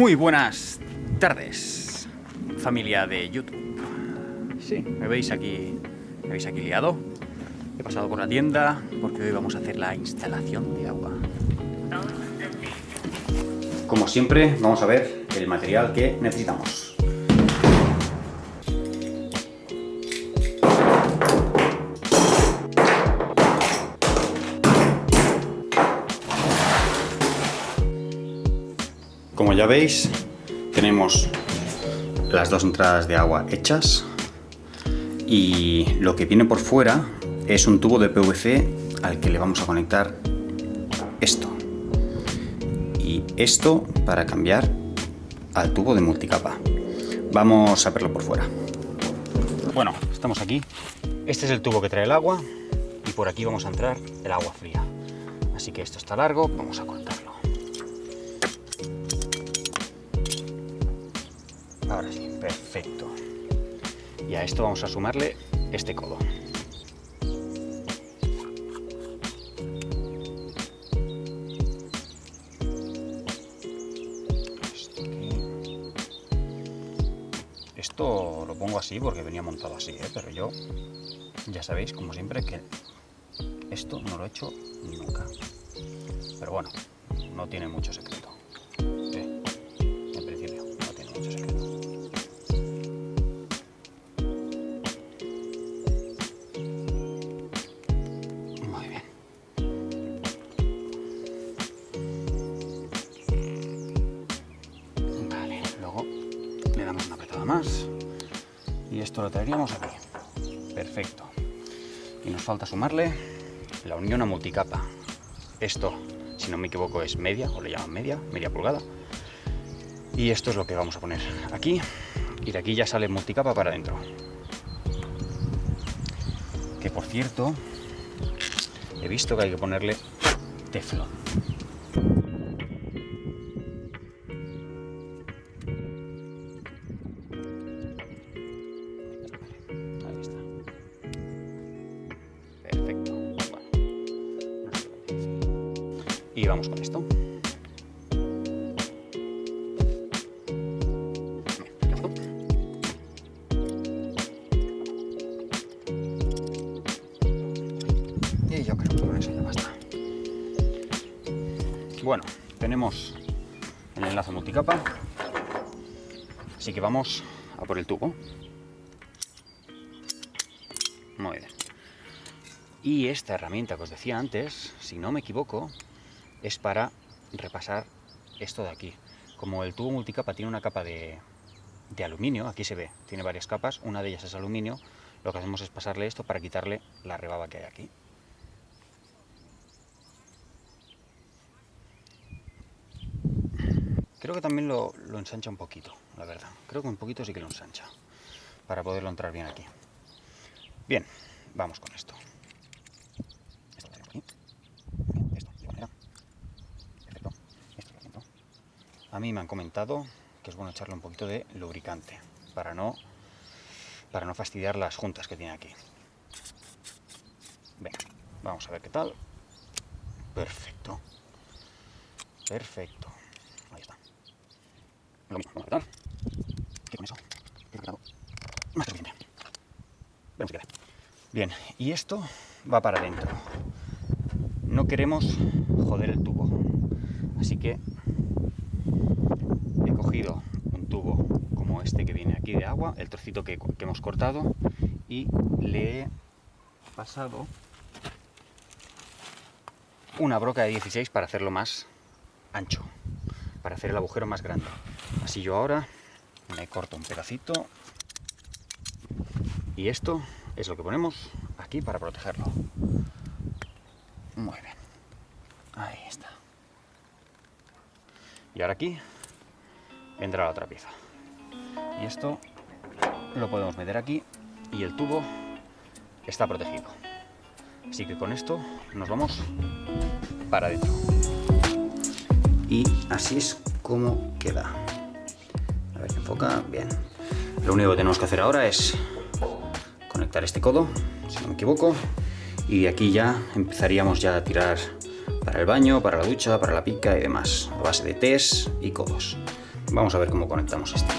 Muy buenas tardes, familia de YouTube. Sí, me veis aquí liado. He pasado por la tienda porque hoy vamos a hacer la instalación de agua. Como siempre, vamos a ver el material que necesitamos. Como ya veis, tenemos las dos entradas de agua hechas y lo que viene por fuera es un tubo de PVC al que le vamos a conectar esto y esto para cambiar al tubo de multicapa. Vamos a verlo por fuera. Bueno, estamos aquí. Este es el tubo que trae el agua y por aquí vamos a entrar el agua fría. Así que esto está largo, vamos a cortarlo. Ahora sí, perfecto. Y a esto vamos a sumarle este codo. Esto lo pongo así porque venía montado así, pero yo, ya sabéis, como siempre, que esto no lo he hecho nunca. Pero bueno, no tiene mucho secreto. En principio, no tiene mucho secreto. Muy bien. Vale, luego le damos una apretada más y esto lo traeríamos aquí. Perfecto. Y nos falta sumarle la unión a multicapa. Esto, si no me equivoco, es media, o le llaman media pulgada. Y esto es lo que vamos a poner aquí. Y de aquí ya sale multicapa para adentro. Que por cierto, he visto que hay que ponerle teflón. Ahí está. Perfecto. Bueno. Y vamos con esto. Y yo creo que con eso ya basta. Bueno, tenemos el enlace multicapa, así que vamos a por el tubo. Muy bien. Y esta herramienta que os decía antes, si no me equivoco, es para repasar esto de aquí. Como el tubo multicapa tiene una capa de aluminio, aquí se ve, tiene varias capas, una de ellas es aluminio, lo que hacemos es pasarle esto para quitarle la rebaba que hay aquí. Creo que también lo ensancha un poquito, la verdad. Creo que un poquito sí que lo ensancha, para poderlo entrar bien aquí. Bien, vamos con esto. Esto lo tenemos aquí. Esto, de manera. Perfecto. Esto lo siento. A mí me han comentado que es bueno echarle un poquito de lubricante, para no fastidiar las juntas que tiene aquí. Venga, vamos a ver qué tal. Perfecto. Perfecto. Ahí está. Lo mismo, vamos a apretar. Que con eso he quedado más suficiente. Vemos si queda. Bien, y esto va para adentro. No queremos joder el tubo. Así que he cogido un tubo como este que viene aquí de agua, el trocito que hemos cortado, y le he pasado una broca de 16 para hacerlo más ancho, para hacer el agujero más grande. Así yo ahora me corto un pedacito y esto es lo que ponemos aquí para protegerlo. Muy bien, ahí está. Y ahora aquí vendrá la otra pieza y esto lo podemos meter aquí y el tubo está protegido. Así que con esto nos vamos para adentro. Y así es como queda. A ver si enfoca. Bien. Lo único que tenemos que hacer ahora es conectar este codo, si no me equivoco, y de aquí ya empezaríamos ya a tirar para el baño, para la ducha, para la pica y demás, a base de tés y codos. Vamos a ver cómo conectamos este.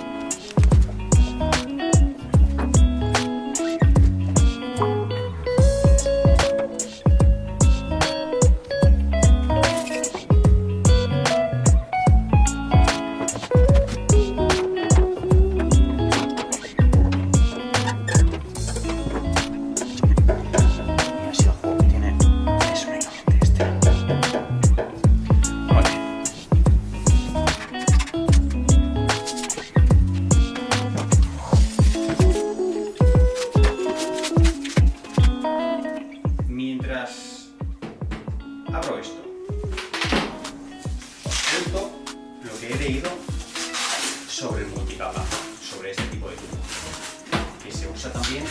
Abro esto, os cuento lo que he leído sobre el multicapa, sobre este tipo de tubo, que se usa también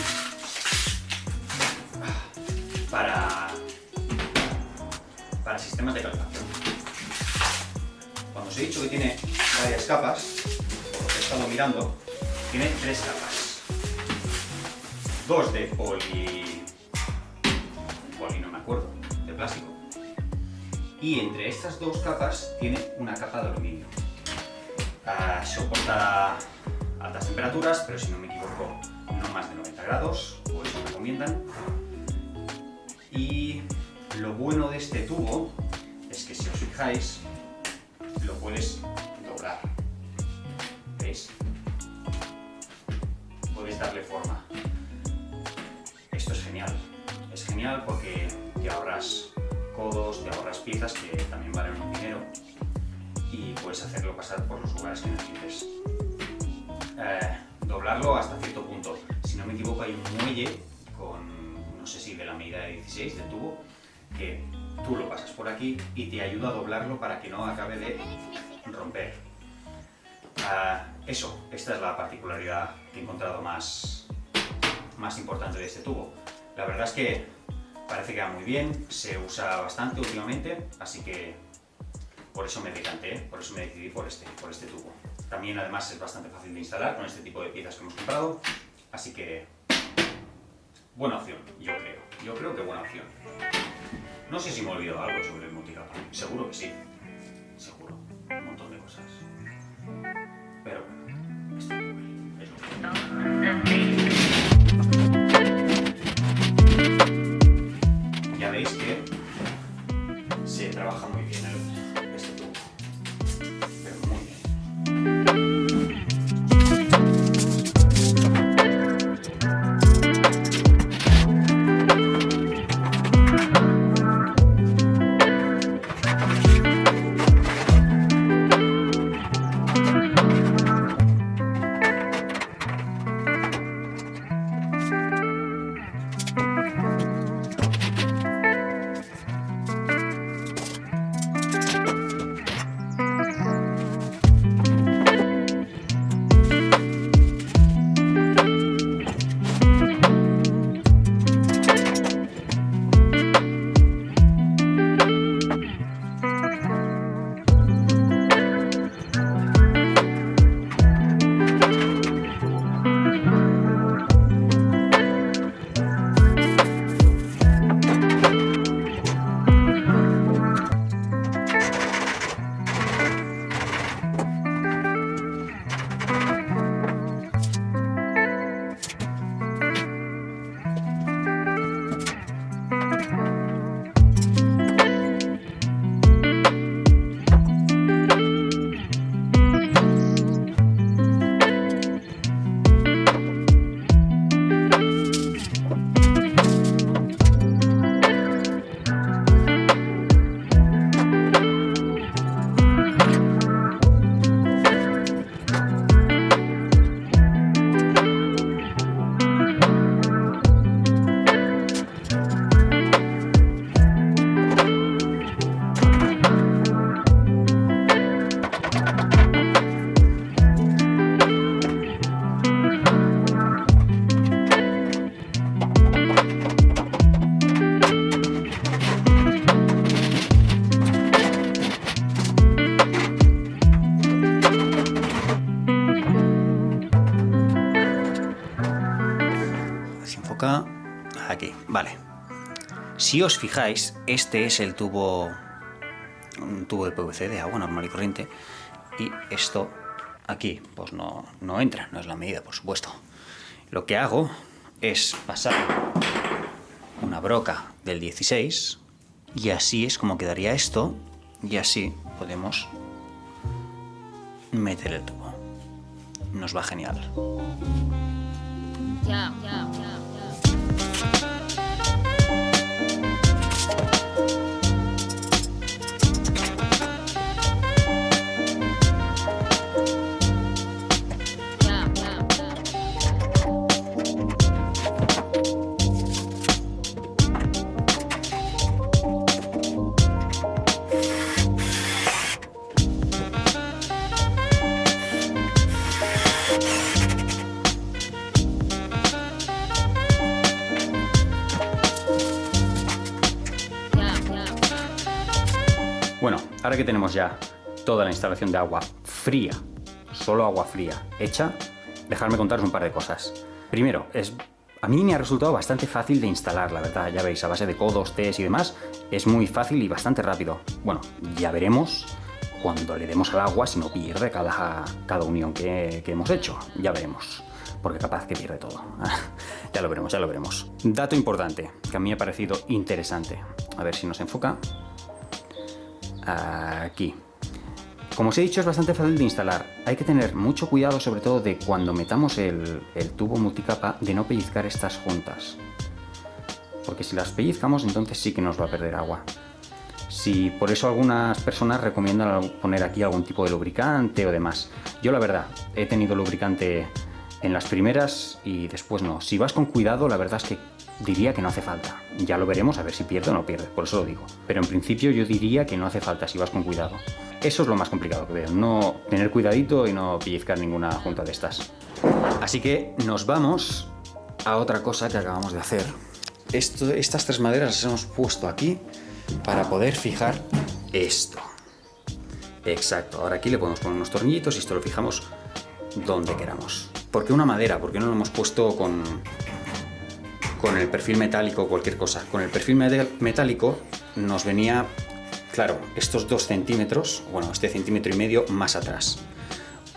para sistemas de calefacción. Cuando os he dicho que tiene varias capas, por lo que he estado mirando, tiene 3 capas. 2 de poli no me acuerdo, de plástico. Y entre estas 2 capas tiene una capa de aluminio. Soporta altas temperaturas, pero si no me equivoco, no más de 90 grados, o eso recomiendan. Y lo bueno de este tubo es que si os fijáis, lo puedes doblar. ¿Veis? Puedes darle forma. Esto es genial. Es genial porque te ahorras codos, te ahorras piezas que también valen un dinero y puedes hacerlo pasar por los lugares que necesites. Doblarlo hasta cierto punto. Si no me equivoco, hay un muelle con, no sé si de la medida de 16 del tubo, que tú lo pasas por aquí y te ayuda a doblarlo para que no acabe de romper. Esta es la particularidad que he encontrado más importante de este tubo. La verdad es que parece que va muy bien, se usa bastante últimamente, así que por eso me decanté, por eso me decidí por este tubo. También además es bastante fácil de instalar con este tipo de piezas que hemos comprado, así que buena opción, yo creo que buena opción. No sé si me he olvidado algo sobre el multicapa, seguro que sí, seguro, un montón de cosas. Pero bueno, este es lo que ya veis que se trabaja muy bien este tubo, pero muy bien. Aquí, vale. Si os fijáis, este es el tubo, un tubo de PVC de agua normal y corriente, y esto aquí pues no entra, no es la medida, por supuesto. Lo que hago es pasar una broca del 16 y así es como quedaría esto, y así podemos meter el tubo. Nos va genial. Ya. Bueno, ahora que tenemos ya toda la instalación de agua fría, solo agua fría hecha, dejadme contaros un par de cosas. Primero, a mí me ha resultado bastante fácil de instalar, la verdad. Ya veis, a base de codos, test y demás, es muy fácil y bastante rápido. Bueno, ya veremos cuando le demos al agua si no pierde cada unión que hemos hecho. Ya veremos, porque capaz que pierde todo. Ya lo veremos. Dato importante, que a mí me ha parecido interesante. A ver si nos enfoca. Aquí. Como os he dicho, es bastante fácil de instalar. Hay que tener mucho cuidado, sobre todo de cuando metamos el tubo multicapa, de no pellizcar estas juntas. Porque si las pellizcamos, entonces sí que nos va a perder agua. Si por eso algunas personas recomiendan poner aquí algún tipo de lubricante o demás. Yo la verdad, he tenido lubricante en las primeras y después no. Si vas con cuidado, la verdad es que diría que no hace falta. Ya lo veremos a ver si pierde o no pierde, por eso lo digo. Pero en principio yo diría que no hace falta si vas con cuidado. Eso es lo más complicado que veo, no tener cuidadito y no pellizcar ninguna junta de estas. Así que nos vamos a otra cosa que acabamos de hacer. Estas tres maderas las hemos puesto aquí para poder fijar esto. Exacto, ahora aquí le podemos poner unos tornillitos y esto lo fijamos donde queramos. ¿Por qué una madera? ¿Por qué no lo hemos puesto con el perfil metálico o cualquier cosa? Con el perfil metálico nos venía, claro, estos 2 centímetros, bueno, este 1,5 centímetros más atrás.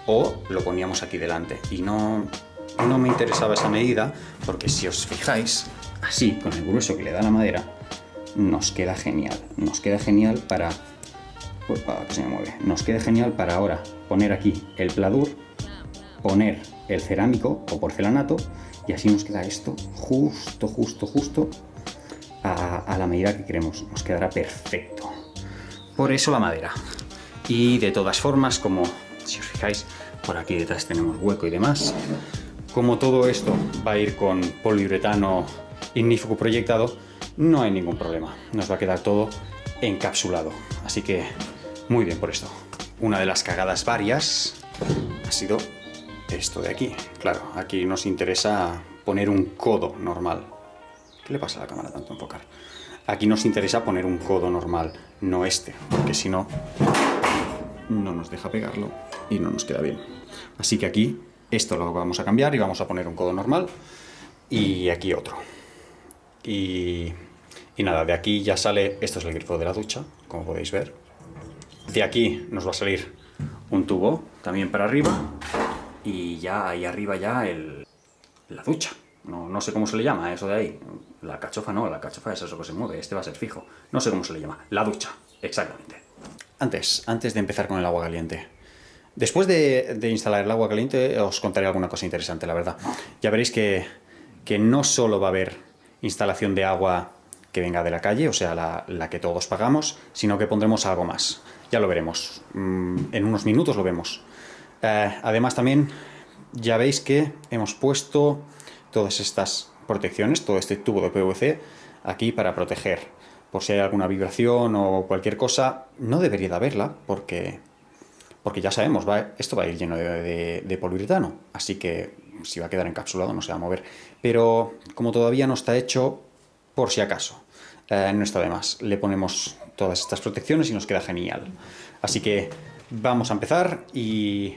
O lo poníamos aquí delante. Y no me interesaba esa medida, porque si os fijáis, así, con el grueso que le da la madera, nos queda genial. Nos queda genial para... Upa, que se me mueve. Nos queda genial para ahora poner aquí el pladur, poner el cerámico o porcelanato, y así nos queda esto justo a la medida que queremos. Nos quedará perfecto. Por eso la madera. Y de todas formas, como si os fijáis, por aquí detrás tenemos hueco y demás, como todo esto va a ir con poliuretano ignífugo proyectado, no hay ningún problema. Nos va a quedar todo encapsulado. Así que muy bien por esto. Una de las cagadas varias ha sido esto de aquí. Claro, aquí nos interesa poner un codo normal. ¿Qué le pasa a la cámara tanto enfocar? Aquí nos interesa poner un codo normal, no este, porque si no, no nos deja pegarlo y no nos queda bien. Así que aquí esto lo vamos a cambiar y vamos a poner un codo normal y aquí otro. Y nada, de aquí ya sale, esto es el grifo de la ducha, como podéis ver. De aquí nos va a salir un tubo también para arriba y ya ahí arriba ya la ducha. No sé cómo se le llama eso de ahí. La cachofa no, la cachofa es eso que se mueve, este va a ser fijo. No sé cómo se le llama. La ducha, exactamente. Antes de empezar con el agua caliente. Después de instalar el agua caliente os contaré alguna cosa interesante, la verdad. Ya veréis que no solo va a haber instalación de agua que venga de la calle, o sea, la que todos pagamos, sino que pondremos algo más. Ya lo veremos. En unos minutos lo vemos. Además también ya veis que hemos puesto todas estas protecciones, todo este tubo de PVC aquí para proteger. Por si hay alguna vibración o cualquier cosa, no debería de haberla porque ya sabemos, esto va a ir lleno de poliuretano, así que si va a quedar encapsulado no se va a mover. Pero como todavía no está hecho, por si acaso, no está de más. Le ponemos todas estas protecciones y nos queda genial. Así que vamos a empezar y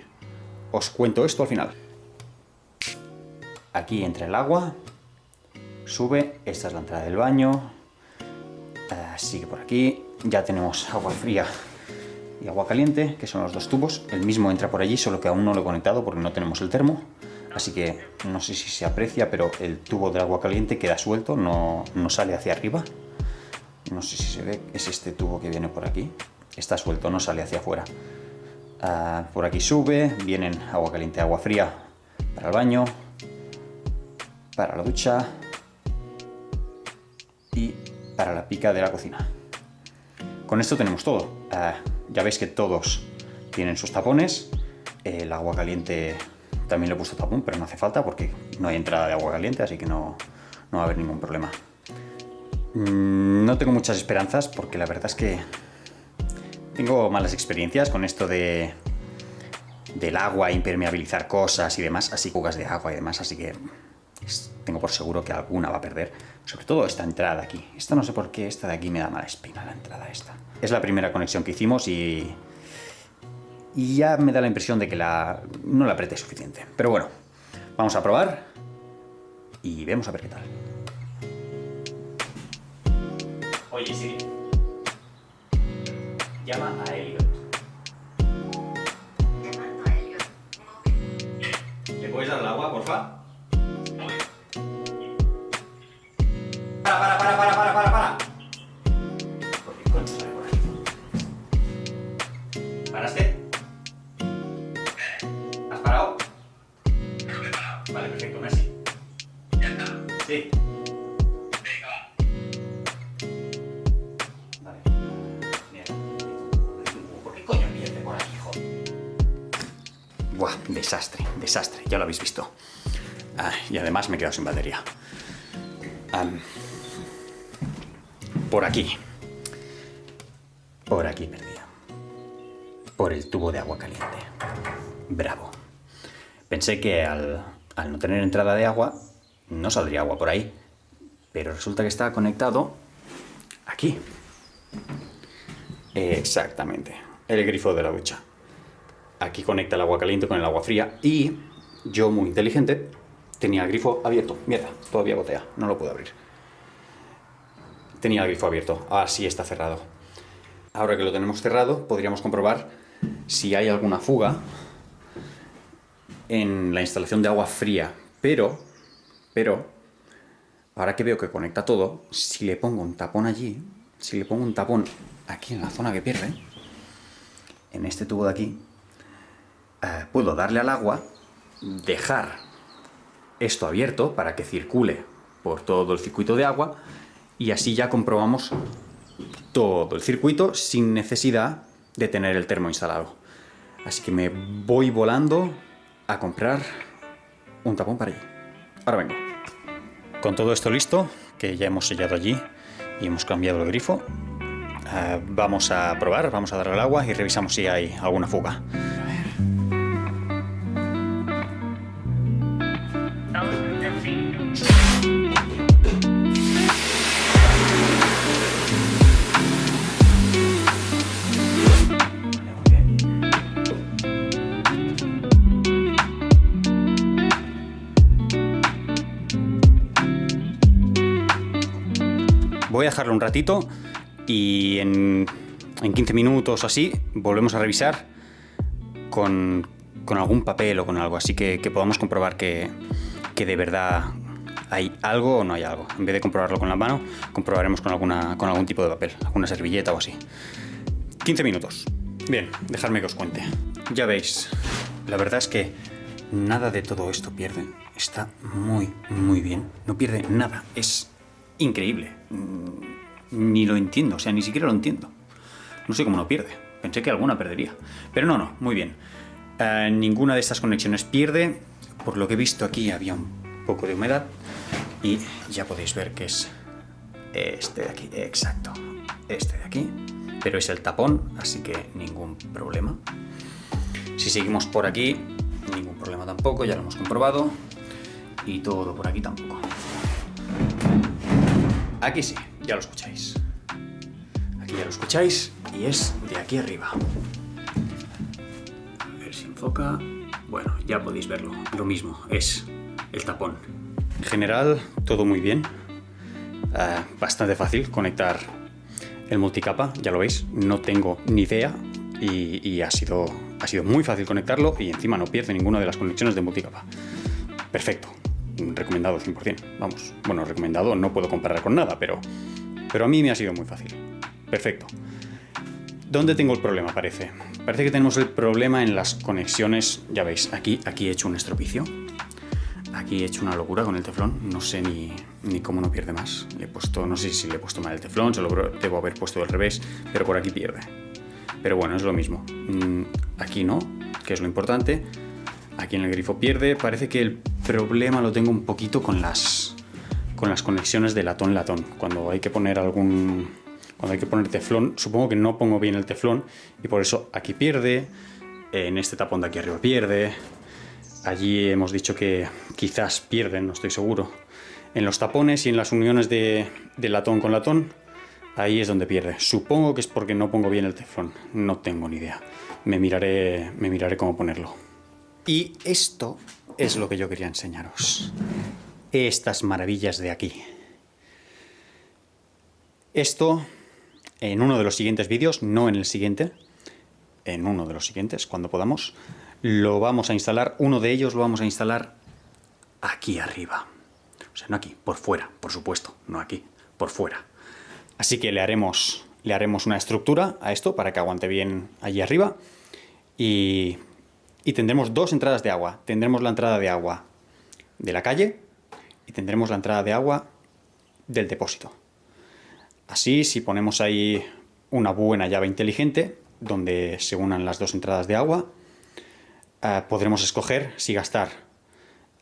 os cuento esto al final. Aquí entra el agua, sube, esta es la entrada del baño, sigue por aquí, ya tenemos agua fría y agua caliente, que son los dos tubos. El mismo entra por allí, solo que aún no lo he conectado porque no tenemos el termo. Así que no sé si se aprecia, pero el tubo de agua caliente queda suelto, no sale hacia arriba. No sé si se ve, es este tubo que viene por aquí. Está suelto, no sale hacia afuera. Por aquí sube, vienen agua caliente, agua fría para el baño, para la ducha y para la pica de la cocina. Con esto tenemos todo. Ya veis que todos tienen sus tapones. El agua caliente también le he puesto tapón, pero no hace falta porque no hay entrada de agua caliente, así que no va a haber ningún problema. No tengo muchas esperanzas porque la verdad es que tengo malas experiencias con esto del agua, impermeabilizar cosas y demás, así cugas de agua y demás, así que tengo por seguro que alguna va a perder. Sobre todo esta entrada aquí. Esta no sé por qué, esta de aquí me da mala espina, la entrada esta. Es la primera conexión que hicimos y ya me da la impresión de que no la apreté suficiente. Pero bueno, vamos a probar y vemos a ver qué tal. Oye, Siri, llama a Elliot. Llamando a Elliot. ¿Le puedes dar el agua, porfa? Para. ¿Por qué coño sale por aquí? ¿Paraste? ¿Has parado? Vale, perfecto, merci. ¿Ya está? Sí. Venga, va. Vale. Mira. ¿Por qué coño pierde por aquí, hijo? Buah, desastre. Ya lo habéis visto. Y además me he quedado sin batería. Por aquí perdía. Por el tubo de agua caliente. Bravo. Pensé que al no tener entrada de agua, no saldría agua por ahí. Pero resulta que está conectado aquí. Exactamente. El grifo de la ducha. Aquí conecta el agua caliente con el agua fría. Y yo, muy inteligente, tenía el grifo abierto. Mierda, todavía gotea. No lo puedo abrir. Tenía el grifo abierto, ahora sí está cerrado. Ahora que lo tenemos cerrado, podríamos comprobar si hay alguna fuga en la instalación de agua fría. Pero, ahora que veo que conecta todo, si le pongo un tapón allí, si le pongo un tapón aquí en la zona que pierde, en este tubo de aquí, puedo darle al agua, dejar esto abierto para que circule por todo el circuito de agua, y así ya comprobamos todo el circuito sin necesidad de tener el termo instalado. Así que me voy volando a comprar un tapón para allí. Ahora vengo. Con todo esto listo, que ya hemos sellado allí y hemos cambiado el grifo, vamos a probar, vamos a darle al agua y revisamos si hay alguna fuga. Voy a dejarlo un ratito y en 15 minutos o así volvemos a revisar con algún papel o con algo, así que podamos comprobar que de verdad hay algo o no hay algo. En vez de comprobarlo con la mano, comprobaremos con algún tipo de papel, alguna servilleta o así. 15 minutos. Bien, dejadme que os cuente. Ya veis, la verdad es que nada de todo esto pierde. Está muy, muy bien. No pierde nada. Es increíble. Ni lo entiendo, o sea, ni siquiera lo entiendo. No sé cómo no pierde. Pensé que alguna perdería. Pero no, muy bien. Ninguna de estas conexiones pierde. Por lo que he visto aquí había un poco de humedad. Y ya podéis ver que es este de aquí. Exacto. Este de aquí. Pero es el tapón, así que ningún problema. Si seguimos por aquí, ningún problema tampoco. Ya lo hemos comprobado. Y todo por aquí tampoco. Aquí sí, ya lo escucháis. Aquí ya lo escucháis y es de aquí arriba. A ver si enfoca. Bueno, ya podéis verlo. Lo mismo, es el tapón. En general, todo muy bien. Bastante fácil conectar el multicapa, ya lo veis. No tengo ni idea y ha sido muy fácil conectarlo y encima no pierde ninguna de las conexiones de multicapa. Perfecto, recomendado 100%. Vamos, bueno, recomendado no puedo comparar con nada, pero a mí me ha sido muy fácil. Perfecto. ¿Dónde tengo el problema? Parece que tenemos el problema en las conexiones. Ya veis, aquí he hecho un estropicio. Aquí he hecho una locura con el teflón. No sé ni cómo no pierde más. No sé si le he puesto mal el teflón, se lo debo haber puesto del revés, pero por aquí pierde. Pero bueno, es lo mismo. Aquí no, que es lo importante. Aquí en el grifo pierde. Parece que el problema lo tengo un poquito con las conexiones de latón-latón. Cuando hay que poner teflón, supongo que no pongo bien el teflón y por eso aquí pierde. En este tapón de aquí arriba pierde. Allí hemos dicho que quizás pierden, no estoy seguro. En los tapones y en las uniones de latón con latón, ahí es donde pierde. Supongo que es porque no pongo bien el teflón. No tengo ni idea. Me miraré cómo ponerlo. Y esto es lo que yo quería enseñaros. Estas maravillas de aquí. Esto, en uno de los siguientes vídeos, no en el siguiente, en uno de los siguientes, cuando podamos, lo vamos a instalar. Uno de ellos lo vamos a instalar aquí arriba. O sea, no aquí, por fuera, por supuesto, no aquí, por fuera. Así que le haremos una estructura a esto para que aguante bien allí arriba. Y tendremos dos entradas de agua. Tendremos la entrada de agua de la calle y tendremos la entrada de agua del depósito. Así, si ponemos ahí una buena llave inteligente donde se unan las dos entradas de agua, podremos escoger si gastar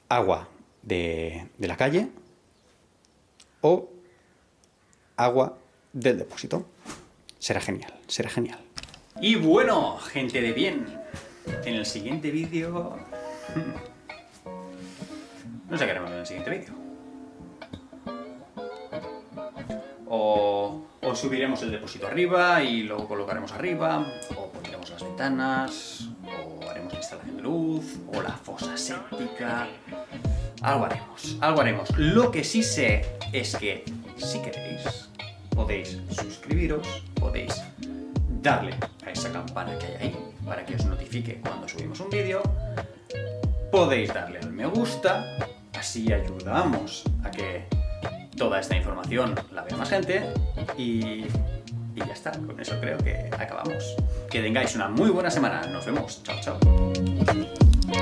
agua de la calle o agua del depósito. Será genial, será genial. Y bueno, gente de bien, en el siguiente vídeo... No sé qué haremos en el siguiente vídeo. O subiremos el depósito arriba y lo colocaremos arriba, o pondremos las ventanas, o haremos la instalación de luz, o la fosa séptica. Algo haremos. Lo que sí sé es que, si queréis, podéis suscribiros, podéis darle a esa campana que hay ahí para que os notifique cuando subimos un vídeo, podéis darle al me gusta, así ayudamos a que toda esta información la vea más gente y ya está, con eso creo que acabamos. Que tengáis una muy buena semana, nos vemos, chao chao.